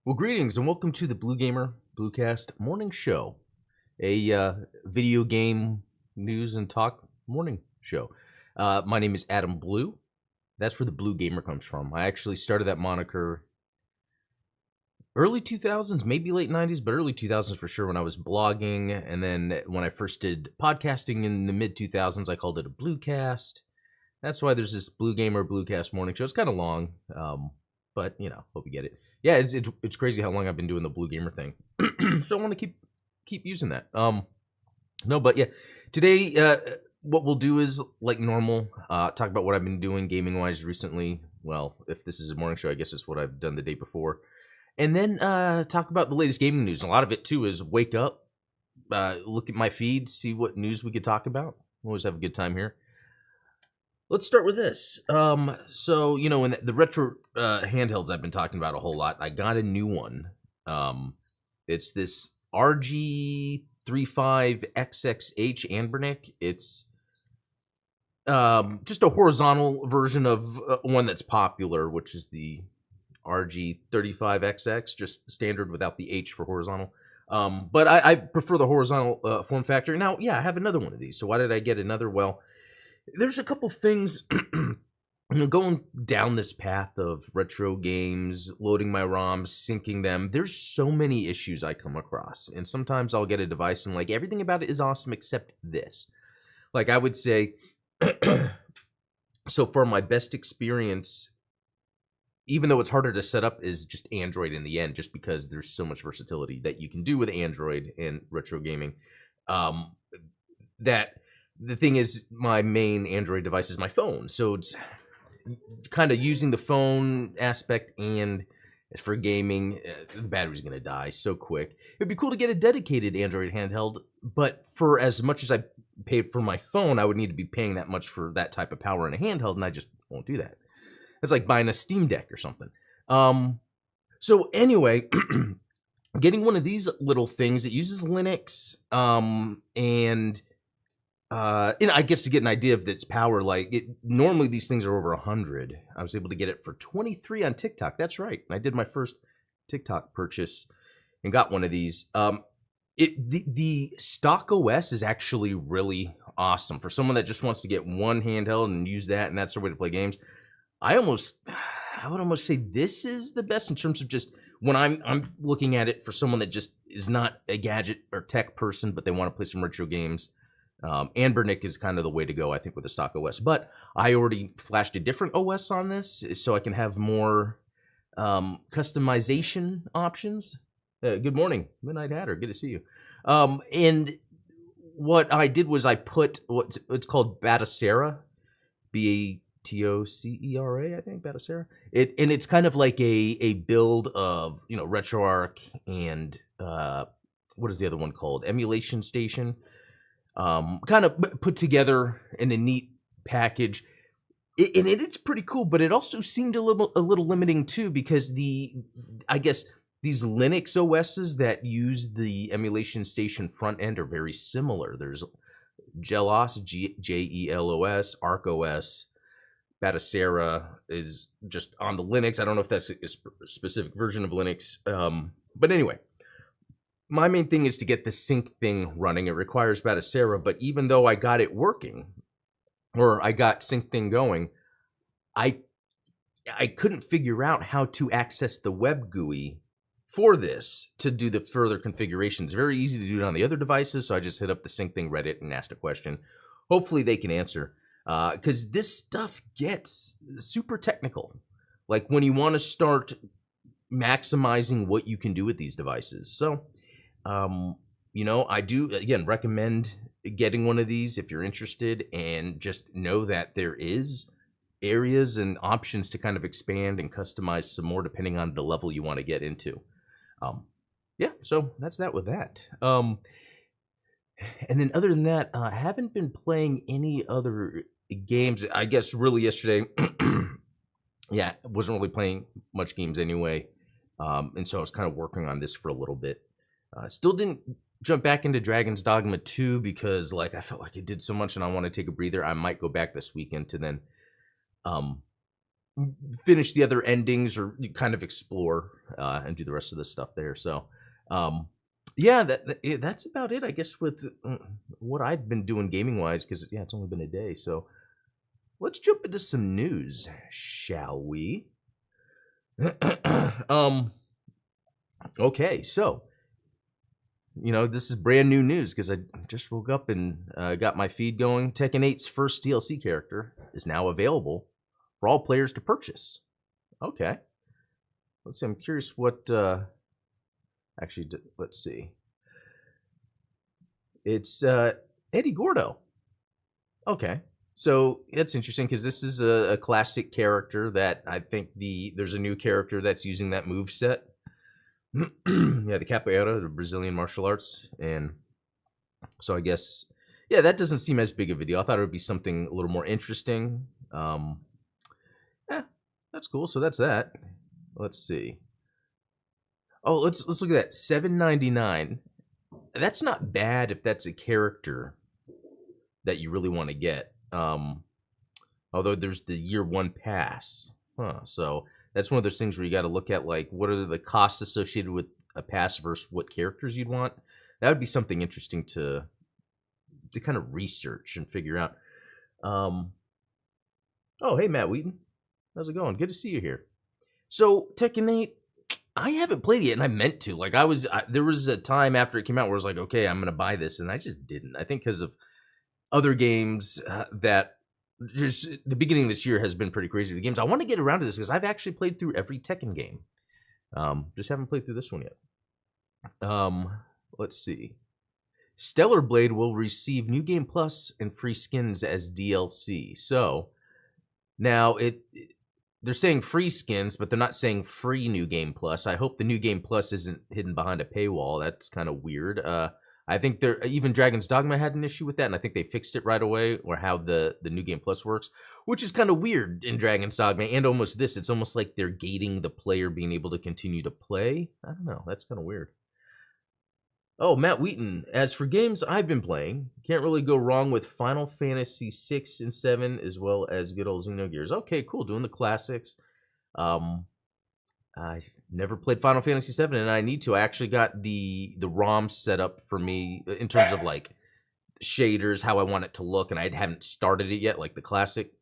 Well, greetings and welcome to the BlueGamer Bluecast morning show, a video game news and talk morning show. My name is Adam Blue. That's where the BlueGamer comes from. I actually started that moniker early 2000s, maybe late 90s, but early 2000s for sure when I was blogging. And then when I first did podcasting in the mid 2000s, I called it a Bluecast. That's why there's this BlueGamer Bluecast morning show. It's kind of long, but you know, hope you get it. Yeah, it's crazy how long I've been doing the BlueGamer thing. So I want to keep using that. No, but yeah, today what we'll do is like normal, talk about what I've been doing gaming wise recently. Well, if this is a morning show, I guess it's what I've done the day before, and then talk about the latest gaming news. And a lot of it too is wake up, look at my feed, see what news we could talk about. Always have a good time here. Let's start with this. So, you know, in the retro handhelds I've been talking about a whole lot, I got a new one. It's this RG35XXH Anbernic. It's just a horizontal version of one that's popular, which is the RG35XX, just standard without the H for horizontal. But I prefer the horizontal form factor. Now, yeah, I have another one of these. So why did I get another? Well, there's a couple things going down this path of retro games, loading my ROMs, syncing them. There's so many issues I come across. And sometimes I'll get a device and like everything about it is awesome except this. Like I would say, so far my best experience, even though it's harder to set up, is just Android in the end, just because there's so much versatility that you can do with Android and retro gaming. The thing is, my main Android device is my phone, so it's kind of using the phone aspect, and as for gaming, the battery's going to die so quick. It'd be cool to get a dedicated Android handheld, but for as much as I paid for my phone, I would need to be paying that much for that type of power in a handheld, and I just won't do that. It's like buying a Steam Deck or something. So anyway, getting one of these little things, it uses Linux, and I guess to get an idea of its power, like normally these things are over 100. I was able to get it for 23 on TikTok. That's right. I did my first TikTok purchase and got one of these. The stock OS is actually really awesome for someone that just wants to get one handheld and use that, and that's their way to play games. I would almost say this is the best in terms of just when I'm looking at it for someone that just is not a gadget or tech person, but they want to play some retro games. Anbernic is kind of the way to go, I think, with the stock OS. But I already flashed a different OS on this, so I can have more customization options. Good morning, Midnight Hatter. Good to see you. And what I did was I put it's called Batocera, Batocera, I think, Batocera. And it's kind of like a build of, you know, RetroArch and what is the other one called? Emulation Station. Kind of put together in a neat package. It's pretty cool, but it also seemed a little limiting too, because I guess these Linux OSs that use the Emulation Station front end are very similar. There's Gelos, Jelos, ArcOS. Batocera is just on the Linux. I don't know if that's a specific version of Linux. But anyway, my main thing is to get the sync thing running. It requires Batocera, but even though I got it working, or I got sync thing going, I couldn't figure out how to access the web GUI for this to do the further configurations. Very easy to do it on the other devices, so I just hit up the sync thing Reddit and asked a question. Hopefully they can answer, because this stuff gets super technical. Like when you want to start maximizing what you can do with these devices. So, you know, I do, again, recommend getting one of these if you're interested, and just know that there is areas and options to kind of expand and customize some more depending on the level you want to get into. Yeah, so that's that with that. And then other than that, I haven't been playing any other games. I guess really yesterday, yeah, wasn't really playing much games anyway. And so I was kind of working on this for a little bit. Still didn't jump back into Dragon's Dogma 2 because like I felt like it did so much and I want to take a breather. I might go back this weekend to then finish the other endings or kind of explore and do the rest of the stuff there. So, yeah, that's about it, I guess, with what I've been doing gaming wise. Because yeah, it's only been a day. So let's jump into some news, shall we? Okay, so this is brand new news because I just woke up and got my feed going. Tekken 8's first DLC character is now available for all players to purchase. Okay. Let's see. I'm curious what... actually, let's see. It's Eddie Gordo. Okay. So that's interesting because this is a classic character that I think there's a new character that's using that move set. Yeah, the capoeira, the Brazilian martial arts. And so I guess, yeah, that doesn't seem as big of a deal. I thought it would be something a little more interesting. Yeah, that's cool. So that's that. Let's see. Oh, let's look at that. $7.99. That's not bad if that's a character that you really want to get. Although there's the year one pass. So that's one of those things where you got to look at, like, what are the costs associated with a pass versus what characters you'd want. That would be something interesting to kind of research and figure out. Oh, hey, Matt Wheaton. How's it going? Good to see you here. So, Tekken 8, I haven't played it yet, and I meant to. Like, there was a time after it came out where I was like, okay, I'm going to buy this, and I just didn't. I think because of other games that just the beginning of this year has been pretty crazy. The games I want to get around to this because I've actually played through every Tekken game. Just haven't played through this one yet. Let's see. Stellar Blade will receive New Game Plus and free skins as DLC. So now they're saying free skins, but they're not saying free New Game Plus. I hope the New Game Plus isn't hidden behind a paywall. That's kind of weird. I think even Dragon's Dogma had an issue with that, and I think they fixed it right away, or how the New Game Plus works, which is kind of weird in Dragon's Dogma, and almost this. It's almost like they're gating the player being able to continue to play. I don't know. That's kind of weird. Oh, Matt Wheaton. As for games I've been playing, can't really go wrong with Final Fantasy 6 and 7, as well as good old Xenogears. Okay, cool. Doing the classics. I never played Final Fantasy 7, and I need to. I actually got the ROM set up for me in terms of like shaders, how I want it to look, and I haven't started it yet, like the classic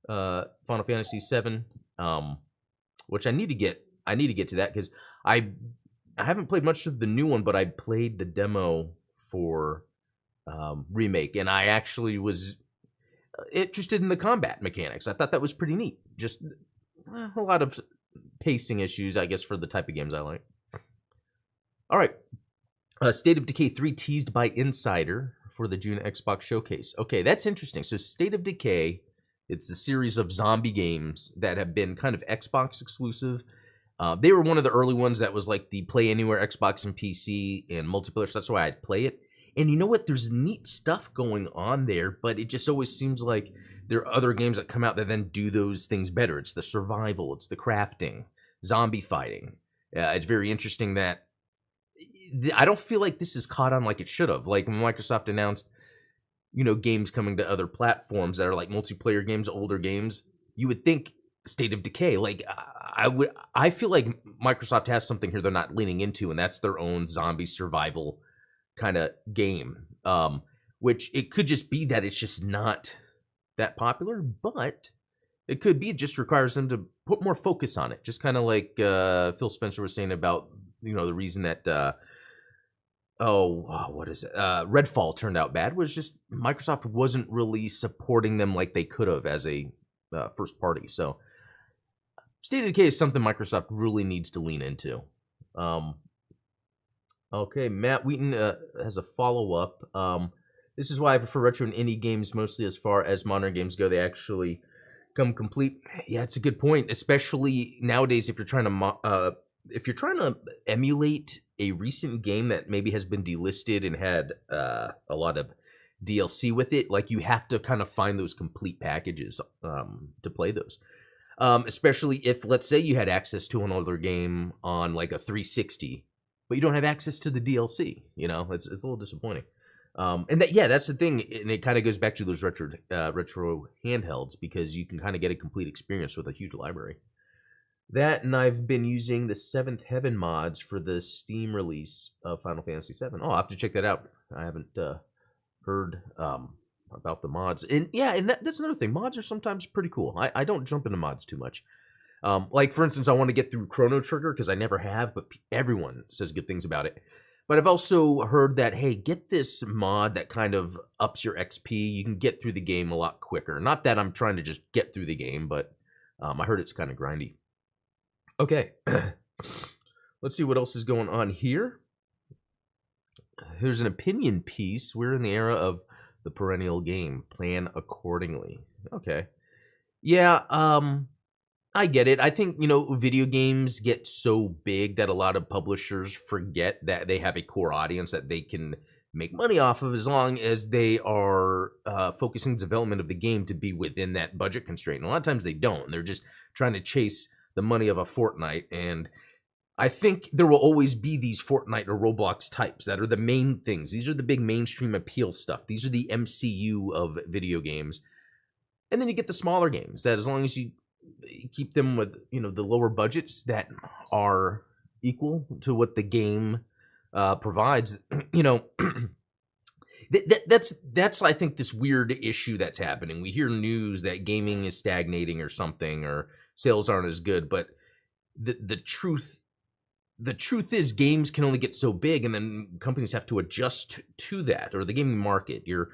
Final Fantasy 7, which I need to get. I need to get to that because I haven't played much of the new one, but I played the demo for Remake, and I actually was interested in the combat mechanics. I thought that was pretty neat. Just a lot of pacing issues, I guess, for the type of games I like. All right. State of Decay 3 teased by Insider for the June Xbox Showcase. Okay, that's interesting. So State of Decay, it's the series of zombie games that have been kind of Xbox exclusive. They were one of the early ones that was like the Play Anywhere Xbox and PC and multiplayer, so that's why I'd play it. And you know what? There's neat stuff going on there, but it just always seems like there are other games that come out that then do those things better. It's the survival, it's the crafting, zombie fighting. It's very interesting that I don't feel like this is caught on like it should have. Like when Microsoft announced, games coming to other platforms that are like multiplayer games, older games, you would think State of Decay. Like I feel like Microsoft has something here they're not leaning into, and that's their own zombie survival kind of game. Which it could just be that it's just not that popular, but it could be it just requires them to put more focus on it. Just kind of like Phil Spencer was saying about the reason that Redfall turned out bad was just Microsoft wasn't really supporting them like they could have as a first party. So State of Decay is something Microsoft really needs to lean into. Okay, Matt Wheaton has a follow-up. This is why I prefer retro and indie games mostly. As far as modern games go, they actually come complete. Yeah, it's a good point, especially nowadays if you're trying to emulate a recent game that maybe has been delisted and had a lot of DLC with it. Like, you have to kind of find those complete packages to play those. Especially if, let's say, you had access to an older game on like a 360, but you don't have access to the DLC. It's a little disappointing. And that, yeah, that's the thing, and it kind of goes back to those retro handhelds, because you can kind of get a complete experience with a huge library. That, and I've been using the Seventh Heaven mods for the Steam release of Final Fantasy VII. Oh, I'll have to check that out. I haven't heard about the mods. And yeah, and that's another thing. Mods are sometimes pretty cool. I don't jump into mods too much. Like, for instance, I want to get through Chrono Trigger because I never have, but everyone says good things about it. But I've also heard that, hey, get this mod that kind of ups your XP. You can get through the game a lot quicker. Not that I'm trying to just get through the game, but I heard it's kind of grindy. Okay, let's see what else is going on here. Here's an opinion piece. We're in the era of the perennial game. Plan accordingly. Okay. Yeah, I get it. I think, video games get so big that a lot of publishers forget that they have a core audience that they can make money off of, as long as they are focusing the development of the game to be within that budget constraint. And a lot of times they don't. They're just trying to chase the money of a Fortnite. And I think there will always be these Fortnite or Roblox types that are the main things. These are the big mainstream appeal stuff. These are the MCU of video games. And then you get the smaller games that, as long as you keep them with, the lower budgets that are equal to what the game provides, that's I think this weird issue that's happening. We hear news that gaming is stagnating or something, or sales aren't as good, but the truth is games can only get so big, and then companies have to adjust to that, or the gaming market, your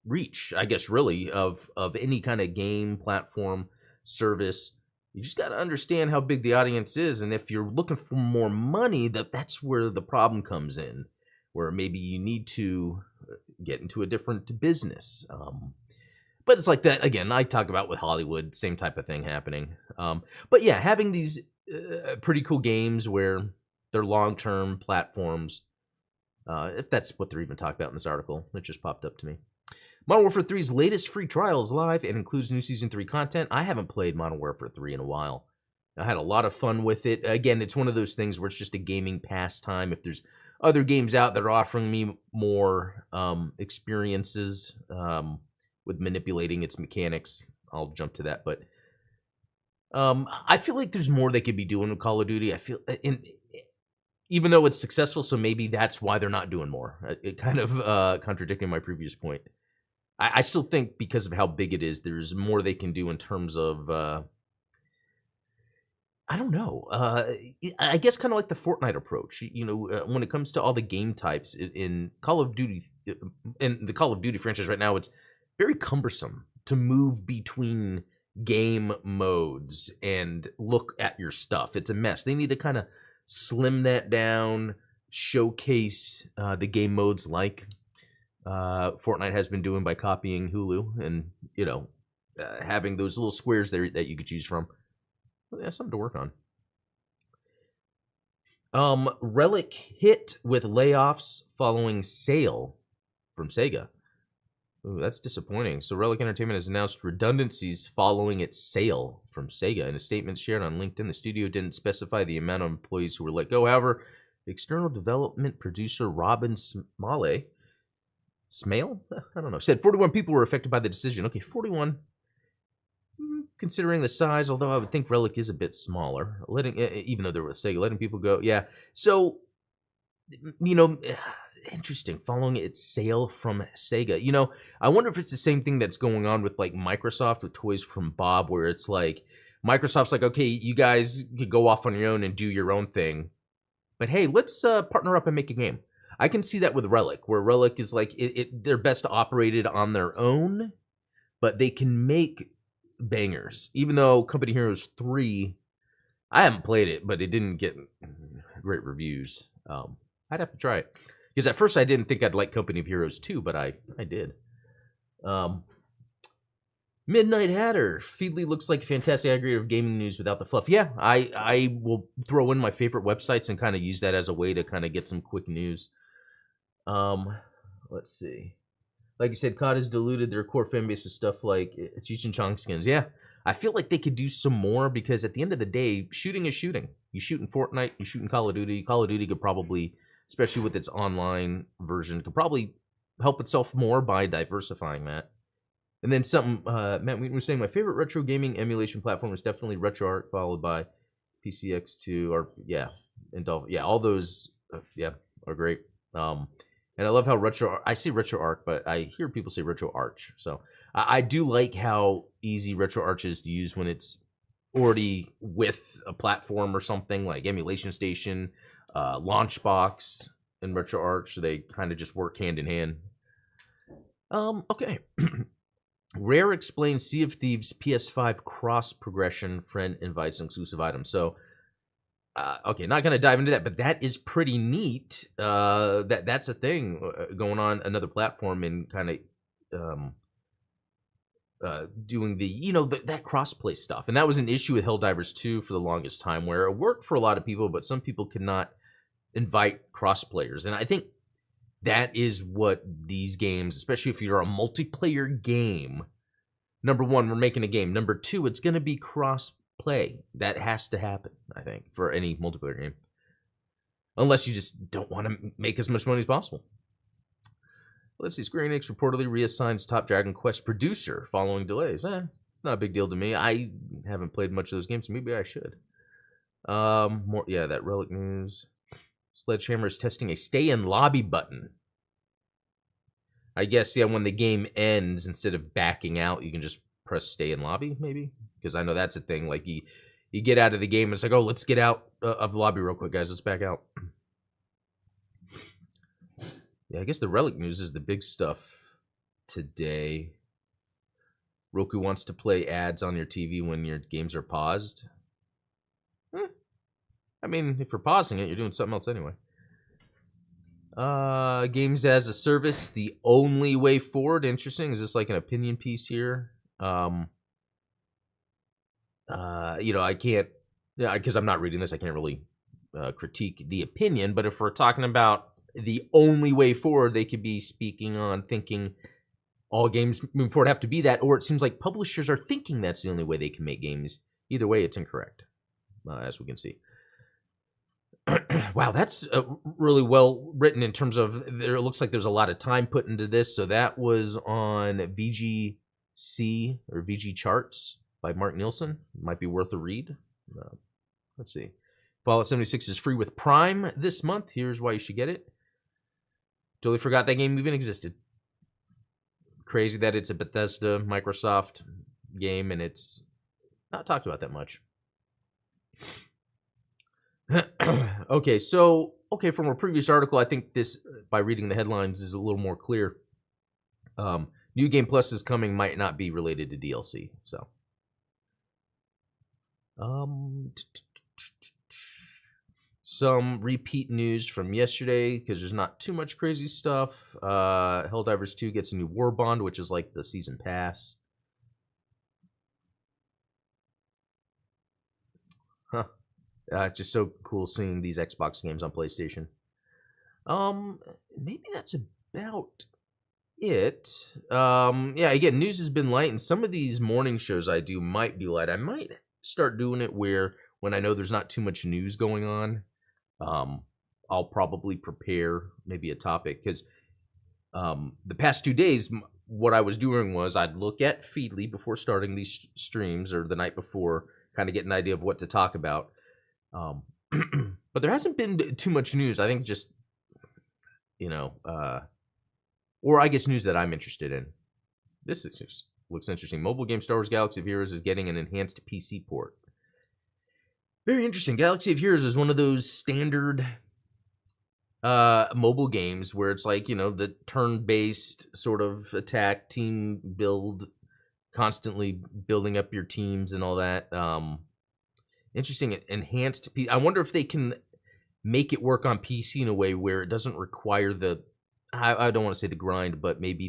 reach, I guess, really, of any kind of game platform service. You just got to understand how big the audience is, and if you're looking for more money, that's where the problem comes in, where maybe you need to get into a different business. But it's like that, again, I talk about with Hollywood, same type of thing happening. But yeah, having these pretty cool games where they're long-term platforms, if that's what they're even talking about in this article, it just popped up to me. Modern Warfare 3's latest free trial is live and includes new Season 3 content. I haven't played Modern Warfare 3 in a while. I had a lot of fun with it. Again, it's one of those things where it's just a gaming pastime. If there's other games out that are offering me more experiences with manipulating its mechanics, I'll jump to that. But I feel like there's more they could be doing with Call of Duty. I feel, even though it's successful, so maybe that's why they're not doing more. It kind of contradicting my previous point. I still think because of how big it is, there's more they can do in terms of, I don't know. I guess kind of like the Fortnite approach. When it comes to all the game types in Call of Duty, in the Call of Duty franchise right now, it's very cumbersome to move between game modes and look at your stuff. It's a mess. They need to kind of slim that down, showcase the game modes like Fortnite has been doing by copying Hulu, and having those little squares there that you could choose from. Well, yeah, something to work on. Relic hit with layoffs following sale from Sega. Ooh, that's disappointing. So Relic Entertainment has announced redundancies following its sale from Sega. In a statement shared on LinkedIn, the studio didn't specify the amount of employees who were let go. However, external development producer Robin Smale, I don't know, said 41 people were affected by the decision. Okay, 41. Considering the size, although I would think Relic is a bit smaller, even though there was Sega, letting people go. Yeah, so, interesting, following its sale from Sega. I wonder if it's the same thing that's going on with, like, Microsoft with Toys from Bob, where it's like, Microsoft's like, okay, you guys could go off on your own and do your own thing, but hey, let's partner up and make a game. I can see that with Relic, where Relic is like, they're best operated on their own, but they can make bangers. Even though Company Heroes 3, I haven't played it, but it didn't get great reviews. I'd have to try it. Because at first I didn't think I'd like Company of Heroes 2, but I did. Midnight Hatter. Feedly looks like a fantastic aggregator of gaming news without the fluff. Yeah, I will throw in my favorite websites and kind of use that as a way to kind of get some quick news. Let's see. Like you said, COD has diluted their core fan base with stuff like Cheech and Chong skins. Yeah, I feel like they could do some more, because at the end of the day, shooting is shooting. You shoot in Fortnite, you shoot in Call of Duty. Call of Duty could probably especially with its online version. Could probably help itself more by diversifying that. And then something Matt Wheaton was saying, my favorite retro gaming emulation platform is definitely RetroArch, followed by PCX2, or and all those are great. And I love how I say RetroArch, but I hear people say RetroArch. So I do like how easy RetroArch is to use when it's already with a platform or something like Emulation Station, Launchbox, and RetroArch. So they kind of just work hand in hand. Okay. Rare explains Sea of Thieves PS5 cross progression, friend invites, exclusive items. So, okay, not going to dive into that, but that is pretty neat. That's a thing going on another platform and kind of doing that crossplay stuff. And that was an issue with Helldivers 2 for the longest time, where it worked for a lot of people, but some people could not invite cross players. And I think that is what these games, especially if you're a multiplayer game, number one, we're making a game. Number two, it's going to be cross-play. That has to happen, I think, for any multiplayer game. Unless you just don't want to make as much money as possible. Let's see. Square Enix reportedly reassigns top Dragon Quest producer following delays. It's not a big deal to me. I haven't played much of those games. Maybe I should. That Relic news. Sledgehammer is testing a stay-in lobby button. I guess, when the game ends, instead of backing out, you can just press stay in lobby, maybe? Because I know that's a thing. Like, you get out of the game, and it's like, oh, let's get out of the lobby real quick, guys. Let's back out. Yeah, I guess the Relic news is the big stuff today. Roku wants to play ads on your TV when your games are paused. I mean, if you're pausing it, you're doing something else anyway. Games as a service, the only way forward. Interesting. Is this like an opinion piece here? I can't, because I'm not reading this, I can't really critique the opinion. But if we're talking about the only way forward, they could be speaking on thinking all games moving forward have to be that, or it seems like publishers are thinking that's the only way they can make games. Either way, it's incorrect, as we can see. Wow, that's really well written in terms of it looks like there's a lot of time put into this. So that was on VGC or VG Charts by Mark Nielsen. Might be worth a read. Let's see. Fallout 76 is free with Prime this month. Here's why you should get it. Totally forgot that game even existed. Crazy that it's a Bethesda, Microsoft game, and it's not talked about that much. Okay, from a previous article, I think this, by reading the headlines, is a little more clear. New Game Plus is coming, might not be related to DLC. So, some repeat news from yesterday, because there's not too much crazy stuff. Helldivers 2 gets a new War Bond, which is like the season pass. Huh. It's just so cool seeing these Xbox games on PlayStation. Maybe that's about it. Again, news has been light, and some of these morning shows I do might be light. I might start doing it where, when I know there's not too much news going on, I'll probably prepare maybe a topic, because the past 2 days, what I was doing was I'd look at Feedly before starting these streams, or the night before, kind of get an idea of what to talk about. But there hasn't been too much news. I think just, or I guess news that I'm interested in. This looks interesting. Mobile game Star Wars Galaxy of Heroes is getting an enhanced PC port. Very interesting. Galaxy of Heroes is one of those standard mobile games where it's like, the turn-based sort of attack, team build, constantly building up your teams and all that. Interesting, enhanced. I wonder if they can make it work on PC in a way where it doesn't require the, I don't want to say the grind, but maybe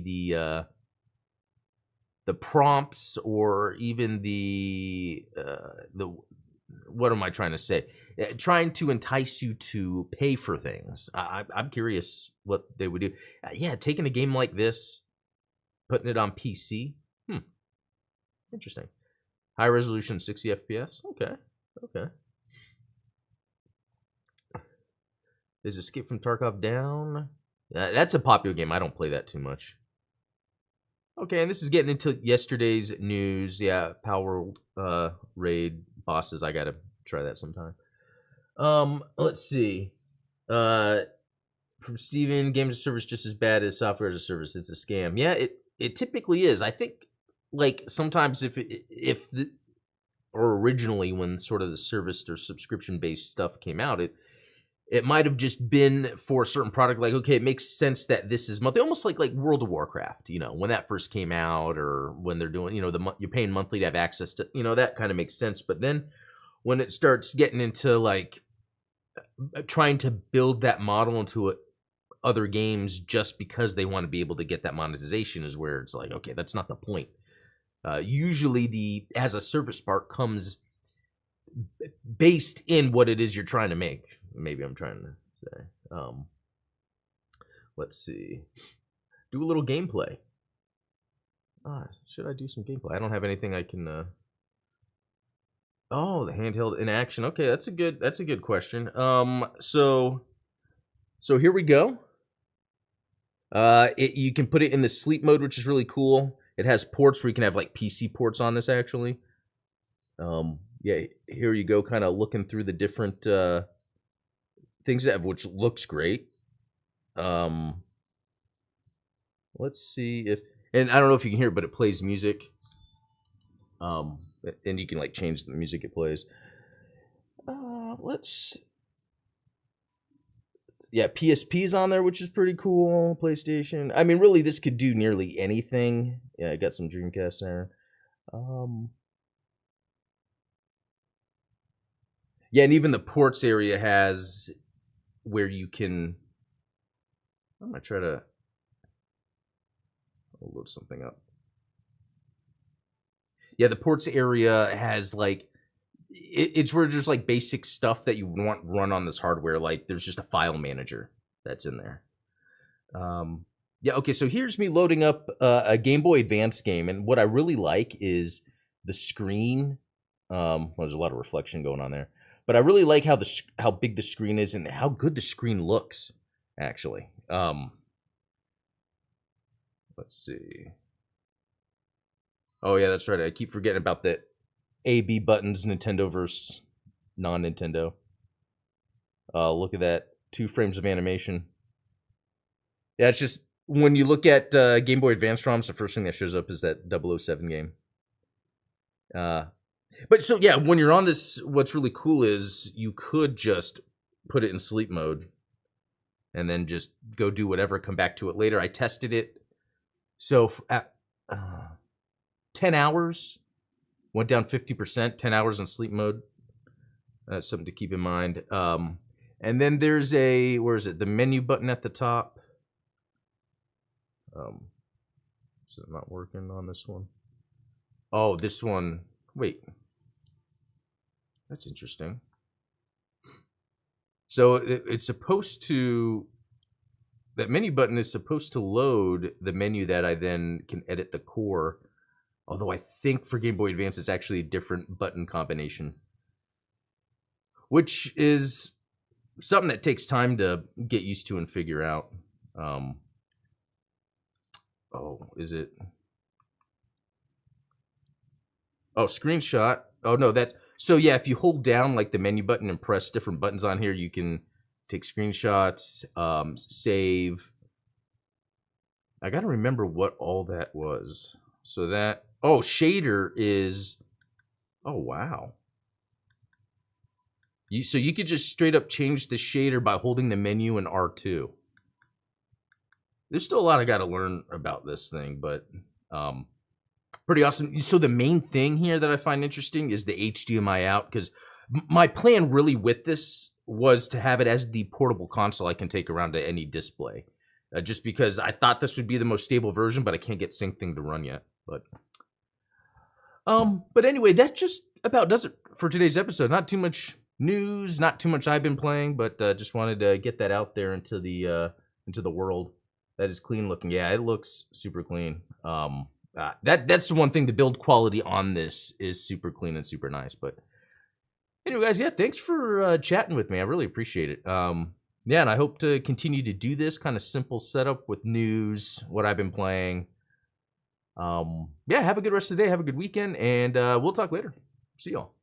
the prompts, or even the what am I trying to say? Trying to entice you to pay for things. I'm curious what they would do. Taking a game like this, putting it on PC. Interesting. High resolution, 60 FPS. Okay. Is Escape from Tarkov down? That's a popular game. I don't play that too much. Okay, and this is getting into yesterday's news. Yeah, Power World raid bosses. I gotta try that sometime. Let's see. From Steven, games as a service just as bad as software as a service. It's a scam. Yeah, it typically is. I think like sometimes or originally when sort of the service or subscription based stuff came out, it might have just been for a certain product, like, okay, it makes sense that this is monthly, almost like World of Warcraft, when that first came out, or when they're doing, you're paying monthly to have access to, that kind of makes sense. But then when it starts getting into like trying to build that model into other games just because they want to be able to get that monetization is where it's like, okay, that's not the point. Usually the as a service part comes based in what it is you're trying to make. Maybe I'm trying to say. Let's see. Do a little gameplay. Should I do some gameplay? I don't have anything I can. Oh, the handheld in action. Okay, that's a good question. So here we go. You can put it in the sleep mode, which is really cool. It has ports where you can have like PC ports on this actually. Yeah, here you go, kind of looking through the different things that which looks great. Let's see if, and I don't know if you can hear it, but it plays music. And you can like change the music it plays. Yeah, PSP's on there, which is pretty cool. PlayStation. I mean, really, this could do nearly anything. Yeah, I got some Dreamcast there. Yeah, and even the ports area has where you can. I'm gonna try to load something up. Yeah, the ports area has like it's where there's like basic stuff that you want run on this hardware. Like there's just a file manager that's in there. Yeah, okay, so here's me loading up a Game Boy Advance game, and what I really like is the screen. Well, there's a lot of reflection going on there, but I really like how big the screen is and how good the screen looks. Actually, let's see. Oh yeah, that's right. I keep forgetting about the A/B buttons, Nintendo versus non-Nintendo. Look at that, 2 frames of animation. Yeah, it's just when you look at Game Boy Advance ROMs, the first thing that shows up is that 007 game. But so yeah, when you're on this, what's really cool is you could just put it in sleep mode and then just go do whatever, come back to it later. I tested it. So at 10 hours, went down 50%, 10 hours in sleep mode. That's something to keep in mind. And then there's where is it? The menu button at the top. Is it not working on this one? Oh, this one. Wait. That's interesting. So it's supposed to, that menu button is supposed to load the menu that I then can edit the core. Although I think for Game Boy Advance, it's actually a different button combination. Which is something that takes time to get used to and figure out. Oh, is it? Oh, screenshot. Oh, no, that's... So, yeah, if you hold down, like, the menu button and press different buttons on here, you can take screenshots, save. I got to remember what all that was. So that... Oh, shader is... Oh, wow. So you could just straight up change the shader by holding the menu in R2. There's still a lot I got to learn about this thing, but pretty awesome. So the main thing here that I find interesting is the HDMI out, because my plan really with this was to have it as the portable console I can take around to any display. Just because I thought this would be the most stable version, but I can't get SyncThing to run yet. But anyway, that just about does it for today's episode. Not too much news, not too much I've been playing, but just wanted to get that out there into the world. That is clean looking. Yeah, it looks super clean. That's the one thing. The build quality on this is super clean and super nice. But anyway, guys, yeah, thanks for chatting with me. I really appreciate it. Yeah, and I hope to continue to do this kind of simple setup with news, what I've been playing. Yeah, have a good rest of the day. Have a good weekend, and we'll talk later. See y'all.